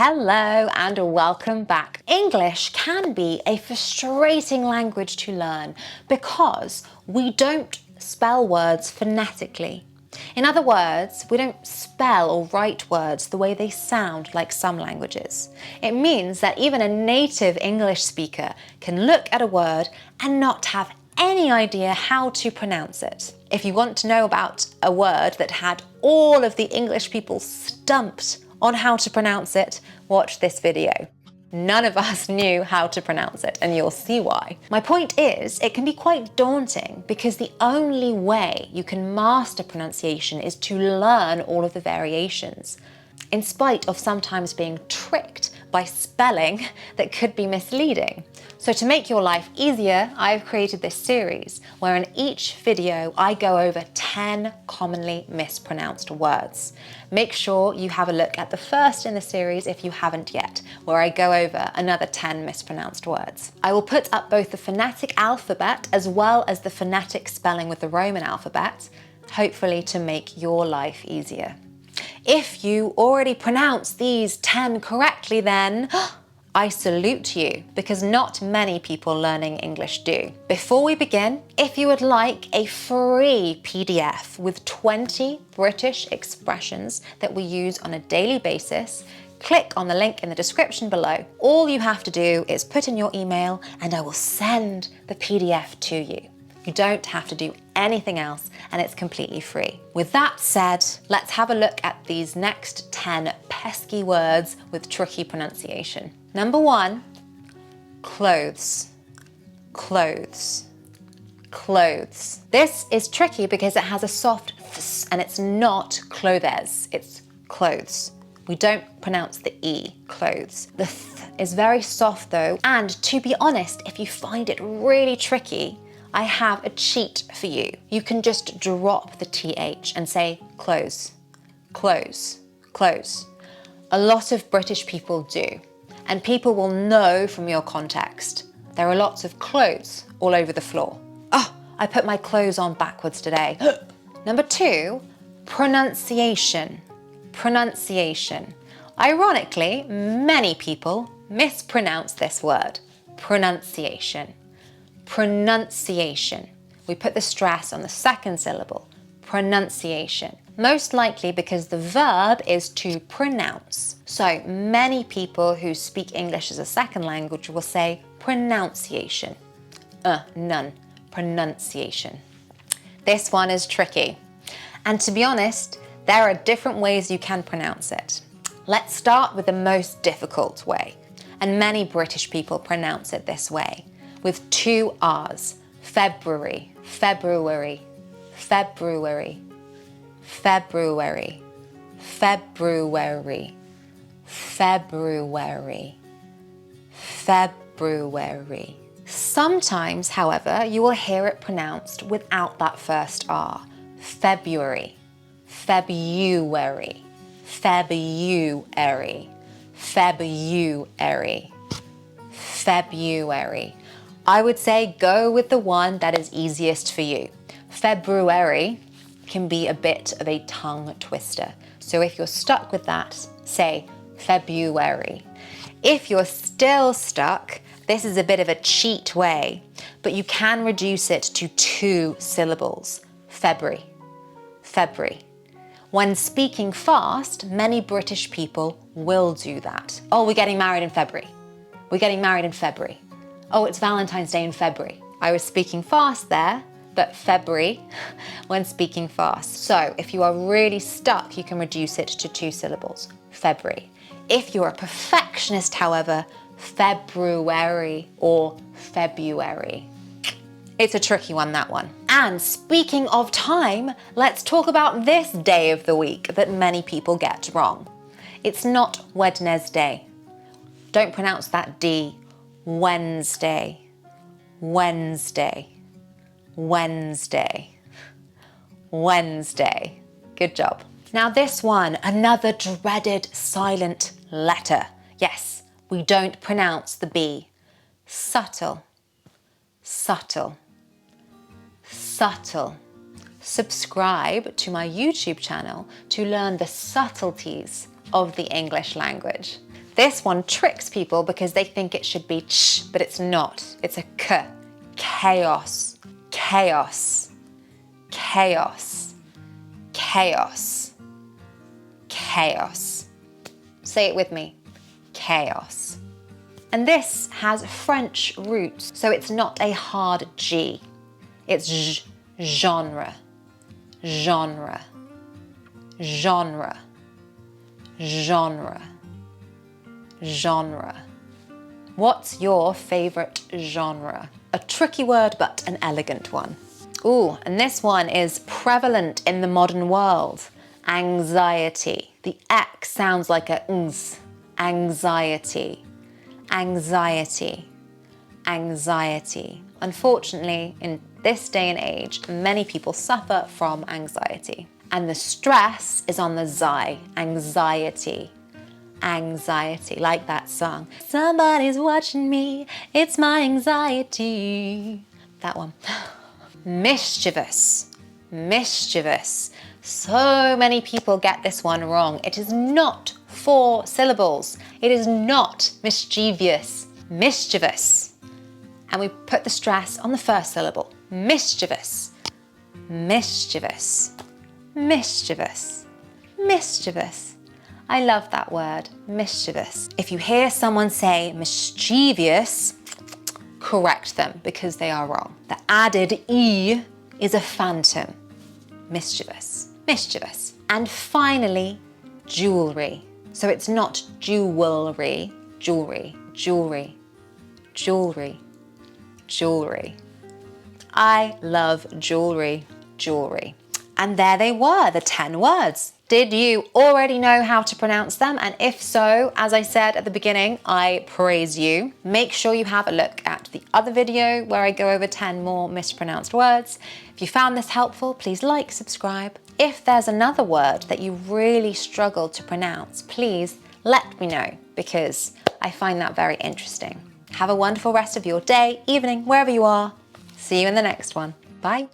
Hello and welcome back. English can be a frustrating language to learn because we don't spell words phonetically. In other words, we don't spell or write words the way they sound like some languages. It means that even a native English speaker can look at a word and not have any idea how to pronounce it. If you want to know about a word that had all of the English people stumped on how to pronounce it, watch this video. None of us knew how to pronounce it, and you'll see why. My point is, it can be quite daunting because the only way you can master pronunciation is to learn all of the variations, in spite of sometimes being tricked by spelling that could be misleading. So to make your life easier, I've created this series where in each video I go over 10 commonly mispronounced words. Make sure you have a look at the first in the series if you haven't yet, where I go over another 10 mispronounced words. I will put up both the phonetic alphabet as well as the phonetic spelling with the Roman alphabet, hopefully to make your life easier. If you already pronounce these 10 correctly, then I salute you, because not many people learning English do. Before we begin, if you would like a free PDF with 20 British expressions that we use on a daily basis, click on the link in the description below. All you have to do is put in your email and I will send the PDF to you. You don't have to do anything else and it's completely free. With that said, let's have a look at these next 10 pesky words with tricky pronunciation. Number 1, clothes, clothes, clothes. This is tricky because it has a soft th and it's not clothes, it's clothes. We don't pronounce the E, clothes. The th is very soft though, and to be honest, if you find it really tricky, I have a cheat for you. You can just drop the TH and say clothes, clothes, clothes. A lot of British people do, and people will know from your context. There are lots of clothes all over the floor. Oh, I put my clothes on backwards today. Number 2, pronunciation, pronunciation. Ironically, many people mispronounce this word, pronunciation. Pronunciation. We put the stress on the second syllable, pronunciation. Most likely because the verb is to pronounce. So many people who speak English as a second language will say pronunciation. None. Pronunciation. This one is tricky. And to be honest, there are different ways you can pronounce it. Let's start with the most difficult way. And many British people pronounce it this way, with 2 R's. February, February, February, February, February, February, February. Sometimes, however, you will hear it pronounced without that first R. February, February, February, February, February. I would say go with the one that is easiest for you. February can be a bit of a tongue twister. So if you're stuck with that, say February. If you're still stuck, this is a bit of a cheat way, but you can reduce it to 2 syllables. February, February. When speaking fast, many British people will do that. Oh, we're getting married in February. We're getting married in February. Oh, it's Valentine's Day in February. I was speaking fast there, but February when speaking fast. So if you are really stuck, you can reduce it to 2 syllables. February. If you're a perfectionist, however, February or February. It's a tricky one, that one. And speaking of time, let's talk about this day of the week that many people get wrong. It's not Wednesday. Don't pronounce that D. Wednesday, Wednesday, Wednesday, Wednesday. Good job. Now this one, another dreaded silent letter. Yes, we don't pronounce the B. Subtle, subtle, subtle. Subscribe to my YouTube channel to learn the subtleties of the English language. This one tricks people because they think it should be ch, but it's not. It's a k. Chaos, chaos, chaos, chaos, chaos. Say it with me, chaos. And this has French roots, so it's not a hard G. It's j, genre, genre, genre, genre, genre. What's your favourite genre? A tricky word, but an elegant one. Ooh, and this one is prevalent in the modern world. Anxiety. The X sounds like a ngs. Anxiety. Anxiety. Anxiety. Unfortunately, in this day and age, many people suffer from anxiety. And the stress is on the xi, anxiety. Anxiety, like that song. Somebody's watching me, it's my anxiety. That one. Mischievous, mischievous. So many people get this one wrong. It is not 4 syllables. It is not mischievous, mischievous. And we put the stress on the first syllable. Mischievous, mischievous, mischievous, mischievous. I love that word, mischievous. If you hear someone say mischievous, correct them because they are wrong. The added E is a phantom. Mischievous, mischievous. And finally, jewelry. So it's not jewelry, jewelry, jewelry, jewelry, jewelry. I love jewelry, jewelry. And there they were, the 10 words. Did you already know how to pronounce them? And if so, as I said at the beginning, I praise you. Make sure you have a look at the other video where I go over 10 more mispronounced words. If you found this helpful, please like, subscribe. If there's another word that you really struggle to pronounce, please let me know because I find that very interesting. Have a wonderful rest of your day, evening, wherever you are. See you in the next one. Bye.